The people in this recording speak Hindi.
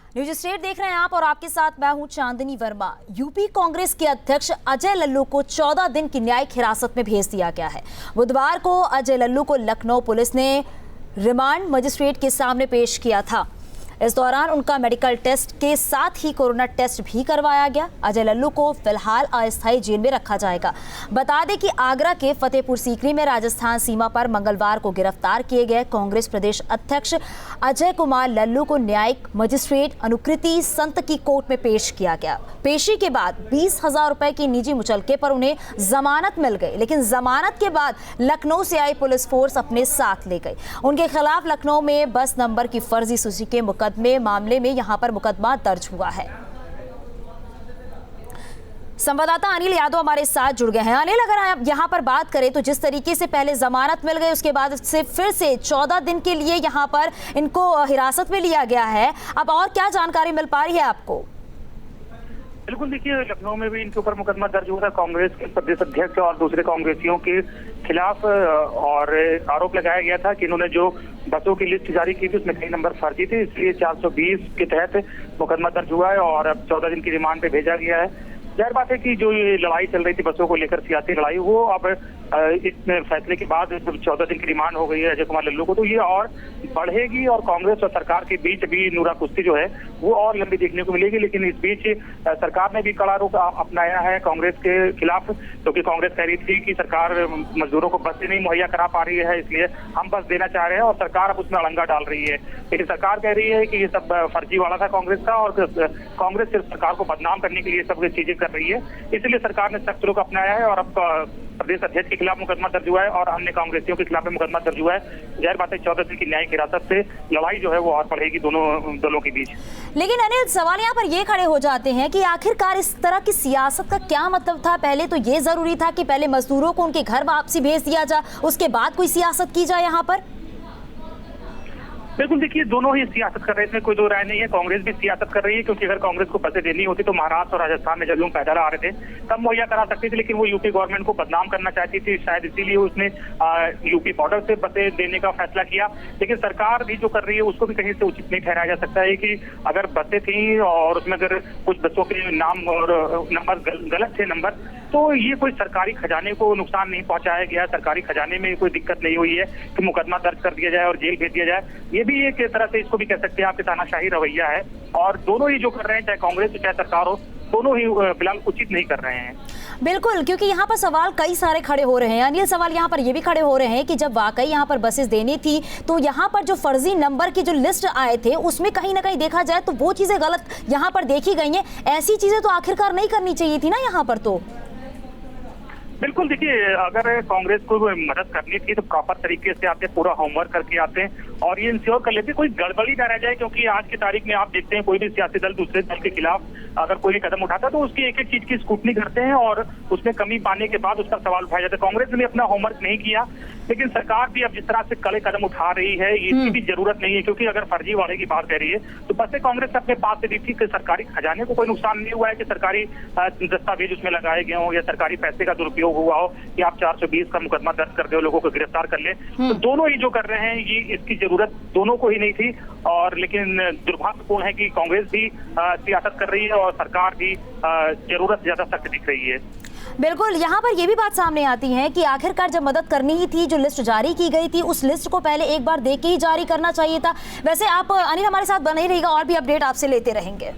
न्यूज स्टेट देख रहे हैं आप और आपके साथ मैं हूं चांदनी वर्मा। यूपी कांग्रेस के अध्यक्ष अजय लल्लू को 14 दिन की न्यायिक हिरासत में भेज दिया गया है। बुधवार को अजय लल्लू को लखनऊ पुलिस ने रिमांड मजिस्ट्रेट के सामने पेश किया था। इस दौरान उनका मेडिकल टेस्ट के साथ ही कोरोना टेस्ट भी करवाया गया। अजय लल्लू को फिलहाल अस्थायी जेल में रखा जाएगा। बता दें कि आगरा के फतेहपुर सीकरी में राजस्थान सीमा पर मंगलवार को गिरफ्तार किए गए कांग्रेस प्रदेश अध्यक्ष अजय कुमार लल्लू को न्यायिक मजिस्ट्रेट अनुकृति संत की कोर्ट में पेश किया गया। पेशी के बाद 20,000 रुपए की निजी मुचलके पर उन्हें जमानत मिल गई, लेकिन जमानत के बाद लखनऊ से आई पुलिस फोर्स अपने साथ ले गई। उनके खिलाफ लखनऊ में बस नंबर की फर्जी सूची के मुकदमे मामले में यहां पर मुकदमा दर्ज हुआ है। संवाददाता अनिल यादव हमारे साथ जुड़ गए हैं। अनिल, अगर आप यहां पर बात करें तो जिस तरीके से पहले जमानत मिल गई, उसके बाद से फिर से 14 दिन के लिए यहां पर इनको हिरासत में लिया गया है, अब और क्या जानकारी मिल पा रही है आपको? बिल्कुल, देखिए लखनऊ में भी इनके ऊपर मुकदमा दर्ज हुआ था कांग्रेस के प्रदेश अध्यक्ष और दूसरे कांग्रेसियों के खिलाफ, और आरोप लगाया गया था कि इन्होंने जो बसों की लिस्ट जारी की थी उसमें कई नंबर फर्जी थे, इसलिए 420 के तहत मुकदमा दर्ज हुआ है और अब 14 दिन की रिमांड पे भेजा गया है। जाहिर बात है कि जो ये लड़ाई चल रही थी बसों को लेकर, सियासी लड़ाई, वो अब इस फैसले के बाद 14 दिन की रिमांड हो गई है अजय कुमार लल्लू को, तो ये और बढ़ेगी और कांग्रेस और सरकार के बीच भी नूरा कुश्ती जो है वो और लंबी देखने को मिलेगी। लेकिन इस बीच सरकार ने भी कड़ा रुख अपनाया है कांग्रेस के खिलाफ, क्योंकि कांग्रेस कह रही थी कि सरकार मजदूरों को बसें नहीं मुहैया करा पा रही है, इसलिए हम बस देना चाह रहे हैं, और सरकार अब उसमें अड़ंगा डाल रही है। लेकिन सरकार कह रही है कि ये सब फर्जी वाला था कांग्रेस का, और कांग्रेस सिर्फ सरकार को बदनाम करने के लिए सब चीजें कर रही है, इसलिए सरकार ने सख्त रुख अपनाया है और अब प्रदेश अध्यक्ष के खिलाफ मुकदमा दर्ज हुआ है और अन्य कांग्रेसियों के खिलाफ मुकदमा दर्ज हुआ है। जाहिर बात है 14 दिन की न्यायिक हिरासत से लड़ाई जो है वो और बढ़ेगी दोनों दलों के बीच। लेकिन अनिल, सवाल यहाँ पर ये खड़े हो जाते हैं कि आखिरकार इस तरह की सियासत का क्या मतलब था? पहले तो ये जरूरी था कि पहले मजदूरों को उनके घर वापसी भेज दिया जाए, उसके बाद कोई सियासत की जाए यहाँ पर। बिल्कुल, देखिए दोनों ही सियासत कर रहे थे, कोई दो राय नहीं है। कांग्रेस भी सियासत कर रही है, क्योंकि अगर कांग्रेस को बसें देनी होती तो महाराष्ट्र और राजस्थान में जब लोग पैदल आ रहे थे तब मुहैया करा सकती थी, लेकिन वो यूपी गवर्नमेंट को बदनाम करना चाहती थी, शायद इसीलिए उसने यूपी बॉर्डर से बसें देने का फैसला किया। लेकिन सरकार भी जो कर रही है उसको भी कहीं से उचित नहीं ठहराया जा सकता है कि अगर बसें थी और उसमें अगर कुछ बसों के नाम और नंबर गलत थे नंबर, तो ये कोई सरकारी खजाने को नुकसान नहीं पहुंचाया गया, सरकारी खजाने में कोई दिक्कत नहीं हुई है कि मुकदमा दर्ज कर दिया जाए और जेल भेज दिया जाए। ये भी एक तरह से इसको भी कह सकते हैं आपके तानाशाही रवैया है, और दोनों ही जो कर रहे हैं, चाहे कांग्रेस हो चाहे सरकार हो, दोनों ही फिलहाल उचित नहीं कर रहे हैं। बिल्कुल, क्योंकि यहाँ पर सवाल कई सारे खड़े हो रहे हैं अनिल। सवाल यहाँ पर ये भी खड़े हो रहे हैं कि जब वाकई यहाँ पर बसेस देनी थी तो यहाँ पर जो फर्जी नंबर की जो लिस्ट आए थे उसमें कहीं ना कहीं देखा जाए तो वो चीजें गलत यहाँ पर देखी गई हैं। ऐसी चीजें तो आखिरकार नहीं करनी चाहिए थी ना यहाँ पर। तो बिल्कुल, देखिए अगर कांग्रेस को मदद करनी थी तो प्रॉपर तरीके से आते, पूरा होमवर्क करके आते और ये इंश्योर कर लेते कोई गड़बड़ी ना रह जाए, क्योंकि आज की तारीख में आप देखते हैं कोई भी सियासी दल दूसरे दल के खिलाफ अगर कोई भी कदम उठाता तो उसकी एक एक चीज की स्क्रूटनी करते हैं और उसमें कमी पाने के बाद उसका सवाल उठाया जाता है। कांग्रेस ने अपना होमवर्क नहीं किया, लेकिन सरकार भी अब जिस तरह से कड़े कदम उठा रही है इसकी भी जरूरत नहीं है, क्योंकि अगर फर्जी वाले की बात कर रही है तो बसें कांग्रेस अपने पास से दी थी कि सरकारी खजाने को कोई नुकसान नहीं हुआ है कि सरकारी दस्तावेज उसमें लगाए गए हों या सरकारी पैसे का दुरुपयोग हुआ हो कि आप 420 का मुकदमा दर्ज कर दो, लोगों को गिरफ्तार कर ले। तो दोनों ही जो कर रहे हैं ये इसकी जरूरत दोनों को ही नहीं थी, और लेकिन दुर्भाग्यपूर्ण है कि कांग्रेस भी सियासत कर रही है और सरकार भी जरूरत ज्यादा सख्त दिख रही है। बिल्कुल, यहाँ पर ये भी बात सामने आती है कि आखिरकार जब मदद करनी ही थी, जो लिस्ट जारी की गई थी उस लिस्ट को पहले एक बार देख के ही जारी करना चाहिए था। वैसे आप अनिल हमारे साथ बने ही रहिएगा और भी अपडेट आपसे लेते रहेंगे।